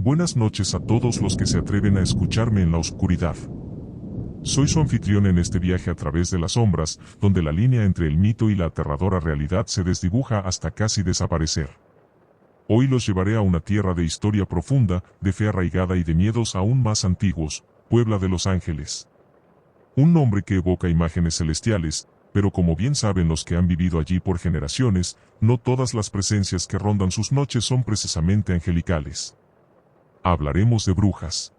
Buenas noches a todos los que se atreven a escucharme en la oscuridad. Soy su anfitrión en este viaje a través de las sombras, donde la línea entre el mito y la aterradora realidad se desdibuja hasta casi desaparecer. Hoy los llevaré a una tierra de historia profunda, de fe arraigada y de miedos aún más antiguos, Puebla de Los Ángeles. Un nombre que evoca imágenes celestiales, pero como bien saben los que han vivido allí por generaciones, no todas las presencias que rondan sus noches son precisamente angelicales. Hablaremos de brujas.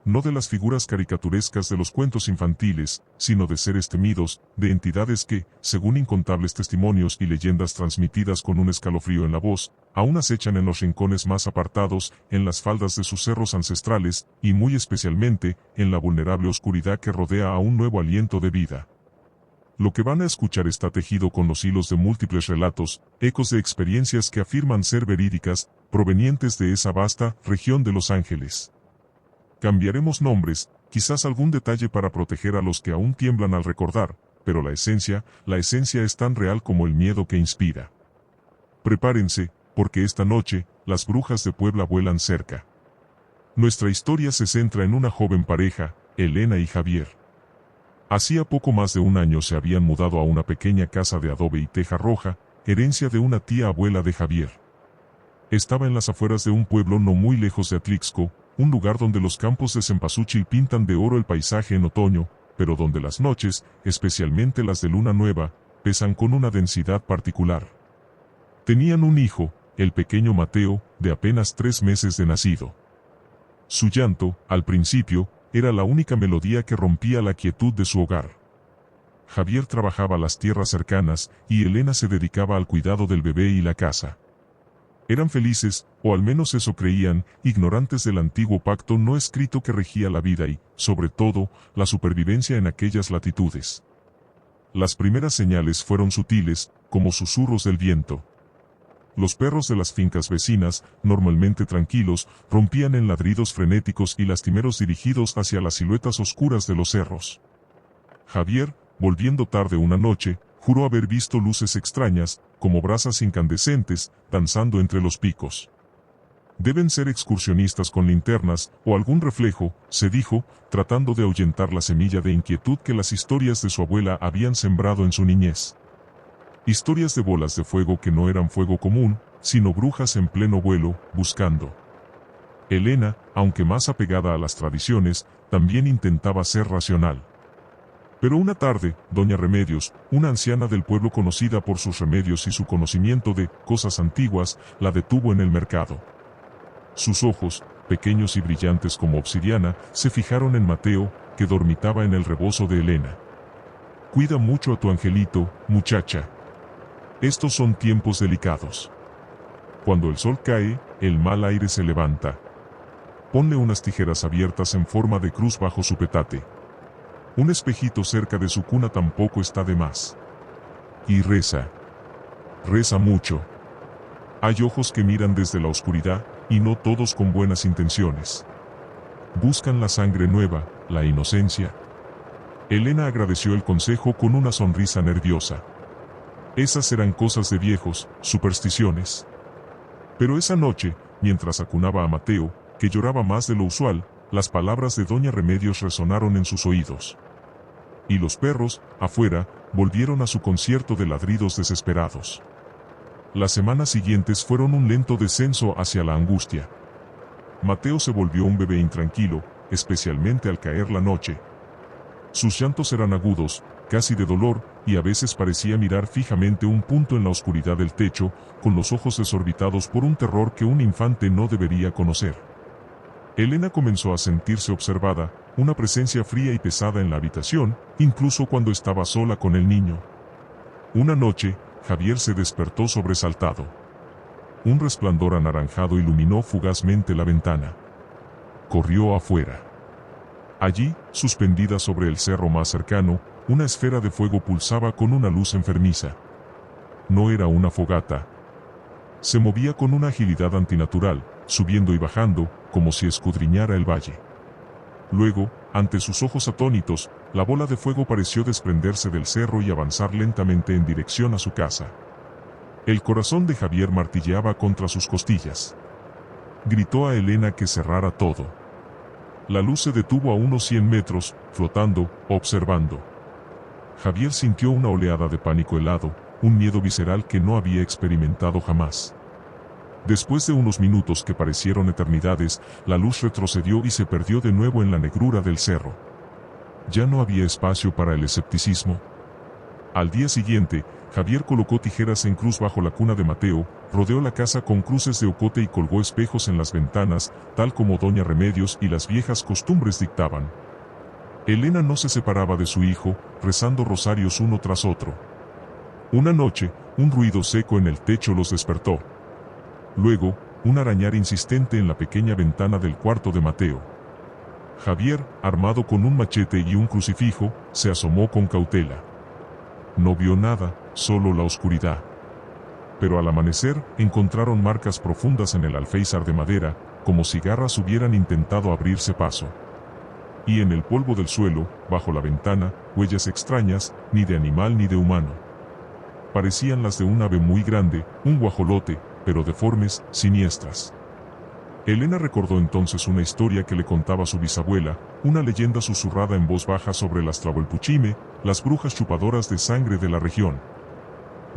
No de las figuras caricaturescas de los cuentos infantiles, sino de seres temidos, de entidades que, según incontables testimonios y leyendas transmitidas con un escalofrío en la voz, aún acechan en los rincones más apartados, en las faldas de sus cerros ancestrales, y muy especialmente, en la vulnerable oscuridad que rodea a un nuevo aliento de vida. Lo que van a escuchar está tejido con los hilos de múltiples relatos, ecos de experiencias que afirman ser verídicas, provenientes de esa vasta región de Los Ángeles. Cambiaremos nombres, quizás algún detalle para proteger a los que aún tiemblan al recordar, pero la esencia es tan real como el miedo que inspira. Prepárense, porque esta noche, las brujas de Puebla vuelan cerca. Nuestra historia se centra en una joven pareja, Elena y Javier. Hacía poco más de un año se habían mudado a una pequeña casa de adobe y teja roja, herencia de una tía abuela de Javier. Estaba en las afueras de un pueblo no muy lejos de Atlixco, un lugar donde los campos de cempasúchil pintan de oro el paisaje en otoño, pero donde las noches, especialmente las de luna nueva, pesan con una densidad particular. Tenían un hijo, el pequeño Mateo, de apenas 3 meses de nacido. Su llanto, al principio, era la única melodía que rompía la quietud de su hogar. Javier trabajaba las tierras cercanas, y Elena se dedicaba al cuidado del bebé y la casa. Eran felices, o al menos eso creían, ignorantes del antiguo pacto no escrito que regía la vida y, sobre todo, la supervivencia en aquellas latitudes. Las primeras señales fueron sutiles, como susurros del viento. Los perros de las fincas vecinas, normalmente tranquilos, rompían en ladridos frenéticos y lastimeros dirigidos hacia las siluetas oscuras de los cerros. Javier, volviendo tarde una noche, juró haber visto luces extrañas, como brasas incandescentes, danzando entre los picos. Deben ser excursionistas con linternas, o algún reflejo, se dijo, tratando de ahuyentar la semilla de inquietud que las historias de su abuela habían sembrado en su niñez. Historias de bolas de fuego que no eran fuego común, sino brujas en pleno vuelo, buscando. Elena, aunque más apegada a las tradiciones, también intentaba ser racional. Pero una tarde, doña Remedios, una anciana del pueblo conocida por sus remedios y su conocimiento de cosas antiguas, la detuvo en el mercado. Sus ojos, pequeños y brillantes como obsidiana, se fijaron en Mateo, que dormitaba en el rebozo de Elena. Cuida mucho a tu angelito, muchacha. Estos son tiempos delicados. Cuando el sol cae, el mal aire se levanta. Ponle unas tijeras abiertas en forma de cruz bajo su petate. Un espejito cerca de su cuna tampoco está de más. Y reza. Reza mucho. Hay ojos que miran desde la oscuridad, y no todos con buenas intenciones. Buscan la sangre nueva, la inocencia. Elena agradeció el consejo con una sonrisa nerviosa. Esas eran cosas de viejos, supersticiones. Pero esa noche, mientras acunaba a Mateo, que lloraba más de lo usual, las palabras de doña Remedios resonaron en sus oídos. Y los perros, afuera, volvieron a su concierto de ladridos desesperados. Las semanas siguientes fueron un lento descenso hacia la angustia. Mateo se volvió un bebé intranquilo, especialmente al caer la noche. Sus llantos eran agudos, casi de dolor, y a veces parecía mirar fijamente un punto en la oscuridad del techo, con los ojos desorbitados por un terror que un infante no debería conocer. Elena comenzó a sentirse observada, una presencia fría y pesada en la habitación, incluso cuando estaba sola con el niño. Una noche, Javier se despertó sobresaltado. Un resplandor anaranjado iluminó fugazmente la ventana. Corrió afuera. Allí, suspendida sobre el cerro más cercano, una esfera de fuego pulsaba con una luz enfermiza. No era una fogata. Se movía con una agilidad antinatural, subiendo y bajando, como si escudriñara el valle. Luego, ante sus ojos atónitos, la bola de fuego pareció desprenderse del cerro y avanzar lentamente en dirección a su casa. El corazón de Javier martilleaba contra sus costillas. Gritó a Elena que cerrara todo. La luz se detuvo a unos 100 metros, flotando, observando. Javier sintió una oleada de pánico helado, un miedo visceral que no había experimentado jamás. Después de unos minutos que parecieron eternidades, la luz retrocedió y se perdió de nuevo en la negrura del cerro. Ya no había espacio para el escepticismo. Al día siguiente, Javier colocó tijeras en cruz bajo la cuna de Mateo, rodeó la casa con cruces de ocote y colgó espejos en las ventanas, tal como Doña Remedios y las viejas costumbres dictaban. Elena no se separaba de su hijo, rezando rosarios uno tras otro. Una noche, un ruido seco en el techo los despertó. Luego, un arañar insistente en la pequeña ventana del cuarto de Mateo. Javier, armado con un machete y un crucifijo, se asomó con cautela. No vio nada, solo la oscuridad. Pero al amanecer, encontraron marcas profundas en el alféizar de madera, como si garras hubieran intentado abrirse paso. Y en el polvo del suelo, bajo la ventana, huellas extrañas, ni de animal ni de humano. Parecían las de un ave muy grande, un guajolote, pero deformes, siniestras. Elena recordó entonces una historia que le contaba su bisabuela, una leyenda susurrada en voz baja sobre las Tlahuelpuchime, las brujas chupadoras de sangre de la región.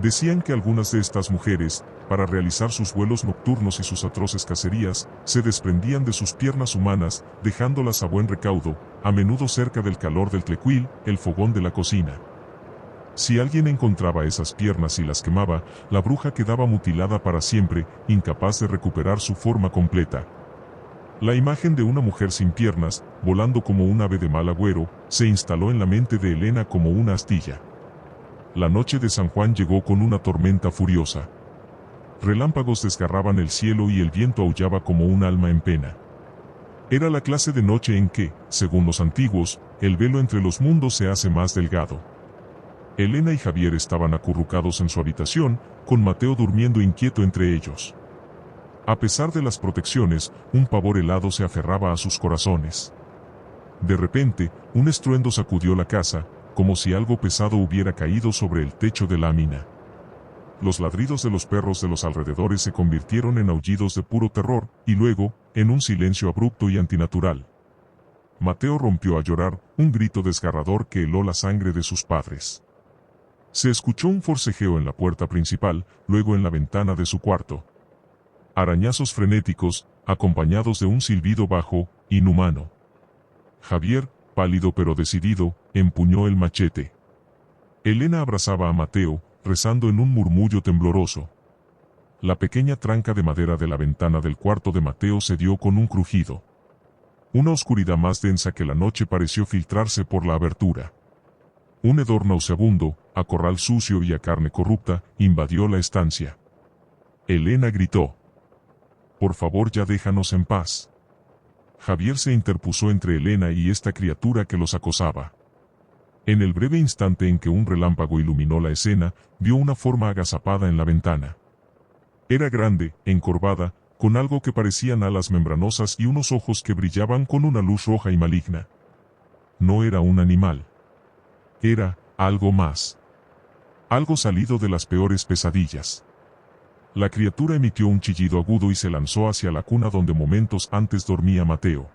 Decían que algunas de estas mujeres, para realizar sus vuelos nocturnos y sus atroces cacerías, se desprendían de sus piernas humanas, dejándolas a buen recaudo, a menudo cerca del calor del tlecuil, el fogón de la cocina. Si alguien encontraba esas piernas y las quemaba, la bruja quedaba mutilada para siempre, incapaz de recuperar su forma completa. La imagen de una mujer sin piernas, volando como un ave de mal agüero, se instaló en la mente de Elena como una astilla. La noche de San Juan llegó con una tormenta furiosa. Relámpagos desgarraban el cielo y el viento aullaba como un alma en pena. Era la clase de noche en que, según los antiguos, el velo entre los mundos se hace más delgado. Elena y Javier estaban acurrucados en su habitación, con Mateo durmiendo inquieto entre ellos. A pesar de las protecciones, un pavor helado se aferraba a sus corazones. De repente, un estruendo sacudió la casa, como si algo pesado hubiera caído sobre el techo de lámina. Los ladridos de los perros de los alrededores se convirtieron en aullidos de puro terror, y luego, en un silencio abrupto y antinatural. Mateo rompió a llorar, un grito desgarrador que heló la sangre de sus padres. Se escuchó un forcejeo en la puerta principal, luego en la ventana de su cuarto. Arañazos frenéticos, acompañados de un silbido bajo, inhumano. Javier, pálido pero decidido, empuñó el machete. Elena abrazaba a Mateo, rezando en un murmullo tembloroso. La pequeña tranca de madera de la ventana del cuarto de Mateo se dio con un crujido. Una oscuridad más densa que la noche pareció filtrarse por la abertura. Un hedor nauseabundo, a corral sucio y a carne corrupta, invadió la estancia. Elena gritó: «Por favor, ya déjanos en paz». Javier se interpuso entre Elena y esta criatura que los acosaba. En el breve instante en que un relámpago iluminó la escena, vio una forma agazapada en la ventana. Era grande, encorvada, con algo que parecían alas membranosas y unos ojos que brillaban con una luz roja y maligna. No era un animal. Era algo más. Algo salido de las peores pesadillas. La criatura emitió un chillido agudo y se lanzó hacia la cuna donde momentos antes dormía Mateo.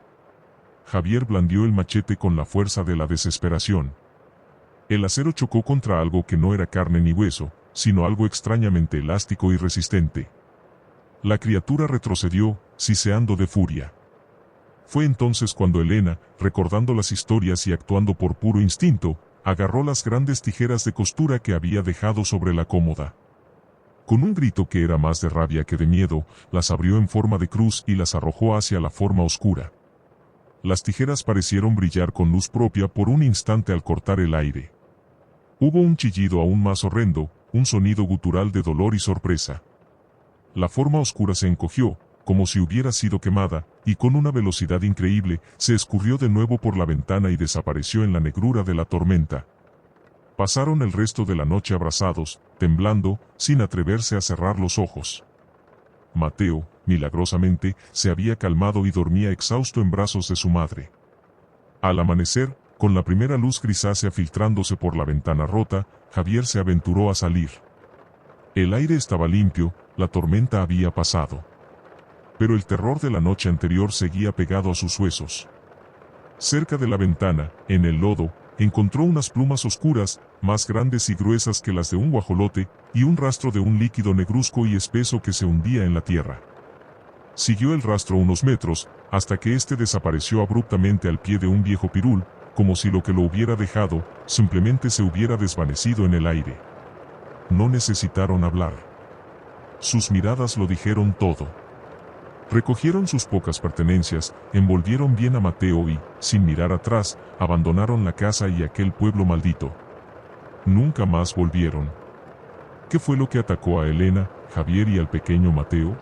Javier blandió el machete con la fuerza de la desesperación. El acero chocó contra algo que no era carne ni hueso, sino algo extrañamente elástico y resistente. La criatura retrocedió, siseando de furia. Fue entonces cuando Elena, recordando las historias y actuando por puro instinto, agarró las grandes tijeras de costura que había dejado sobre la cómoda. Con un grito que era más de rabia que de miedo, las abrió en forma de cruz y las arrojó hacia la forma oscura. Las tijeras parecieron brillar con luz propia por un instante al cortar el aire. Hubo un chillido aún más horrendo, un sonido gutural de dolor y sorpresa. La forma oscura se encogió, como si hubiera sido quemada, y con una velocidad increíble, se escurrió de nuevo por la ventana y desapareció en la negrura de la tormenta. Pasaron el resto de la noche abrazados, temblando, sin atreverse a cerrar los ojos. Mateo, milagrosamente, se había calmado y dormía exhausto en brazos de su madre. Al amanecer, con la primera luz grisácea filtrándose por la ventana rota, Javier se aventuró a salir. El aire estaba limpio, la tormenta había pasado. pero el terror de la noche anterior seguía pegado a sus huesos. Cerca de la ventana, en el lodo, encontró unas plumas oscuras, más grandes y gruesas que las de un guajolote, y un rastro de un líquido negruzco y espeso que se hundía en la tierra. Siguió el rastro unos metros, hasta que éste desapareció abruptamente al pie de un viejo pirul, como si lo que lo hubiera dejado, simplemente se hubiera desvanecido en el aire. No necesitaron hablar. Sus miradas lo dijeron todo. Recogieron sus pocas pertenencias, envolvieron bien a Mateo y, sin mirar atrás, abandonaron la casa y aquel pueblo maldito. Nunca más volvieron. ¿Qué fue lo que atacó a Elena, Javier y al pequeño Mateo?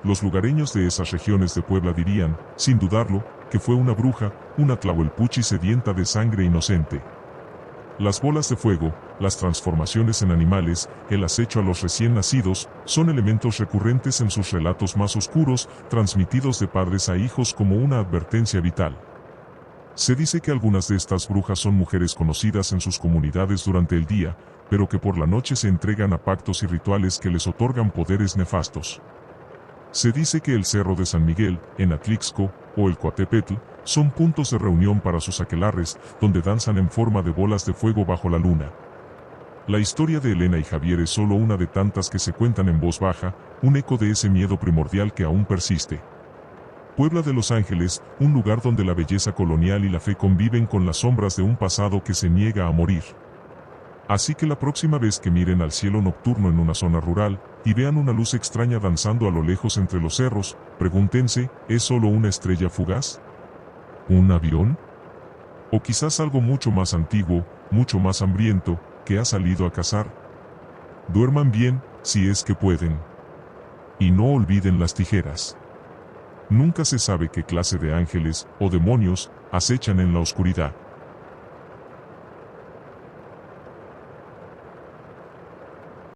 Los lugareños de esas regiones de Puebla dirían, sin dudarlo, que fue una bruja, una tlahuelpuchi sedienta de sangre inocente. Las bolas de fuego, las transformaciones en animales, el acecho a los recién nacidos, son elementos recurrentes en sus relatos más oscuros, transmitidos de padres a hijos como una advertencia vital. Se dice que algunas de estas brujas son mujeres conocidas en sus comunidades durante el día, pero que por la noche se entregan a pactos y rituales que les otorgan poderes nefastos. Se dice que el Cerro de San Miguel, en Atlixco, o el Coatepetl, son puntos de reunión para sus aquelarres, donde danzan en forma de bolas de fuego bajo la luna. La historia de Elena y Javier es solo una de tantas que se cuentan en voz baja, un eco de ese miedo primordial que aún persiste. Puebla de Los Ángeles, un lugar donde la belleza colonial y la fe conviven con las sombras de un pasado que se niega a morir. Así que la próxima vez que miren al cielo nocturno en una zona rural, y vean una luz extraña danzando a lo lejos entre los cerros, pregúntense, ¿es solo una estrella fugaz? ¿Un avión? ¿O quizás algo mucho más antiguo, mucho más hambriento, que ha salido a cazar? Duerman bien, si es que pueden. Y no olviden las tijeras. Nunca se sabe qué clase de ángeles, o demonios, acechan en la oscuridad.